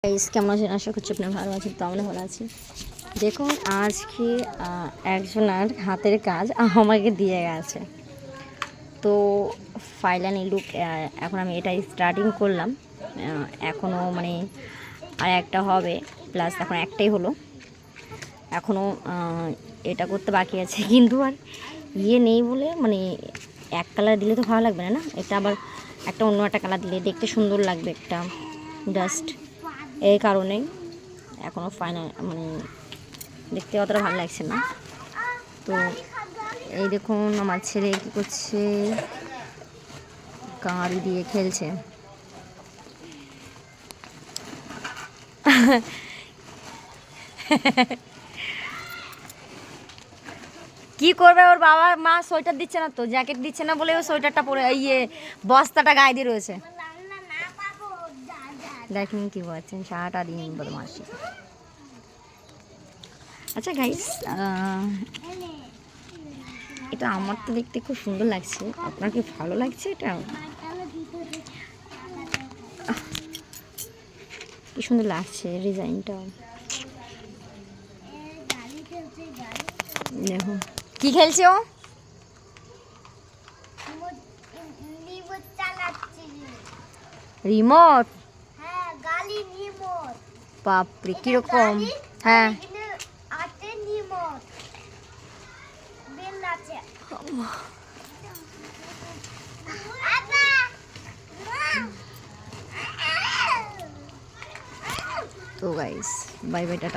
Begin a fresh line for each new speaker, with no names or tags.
Guys কেমন আছেন? আশা করছি আপনারা ভালো আছেন। তো আমরা ভালো আছি। দেখুন আজকে একজনের হাতের কাজ আমাকে দিয়ে গেছে। তো ফাইনালি লুক এখন আমি এটাই স্টার্টিং করলাম। এখনও মানে আর একটা হবে, প্লাস এখন একটাই হলো, এখনও এটা করতে বাকি আছে। কিন্তু আর ইয়ে নেই বলে মানে এক কালার দিলে তো ভালো লাগবে না, না এটা আবার একটা অন্য একটা কালার দিলে দেখতে সুন্দর লাগবে একটা, জাস্ট এই কারণেই এখনও ফাইনাল মানে দেখতে অতটা ভালো লাগছে না। তো এই দেখুন আমার ছেলে কী করছে, কাঁড়ি দিয়ে খেলছে। কি করবে, ওর বাবা মা সোয়েটার দিচ্ছে না, তো জ্যাকেট দিচ্ছে না বলে ও সোয়েটারটা পরে ইয়ে বস্তাটা গায়ে দিয়ে রয়েছে। দেখেন কি বলছেন, সারাটা দিন বদমাশি। আচ্ছা গাইস, এটা আমার তো দেখতে খুব সুন্দর লাগছে, আপনার কি ভালো লাগছে? এটা কি সুন্দর লাগছে ডিজাইনটা। দেখো কি খেলছে ও, রিমোট। বাপরে কিরকম! হ্যাঁ তো গাইস বাই বাই, টাটা।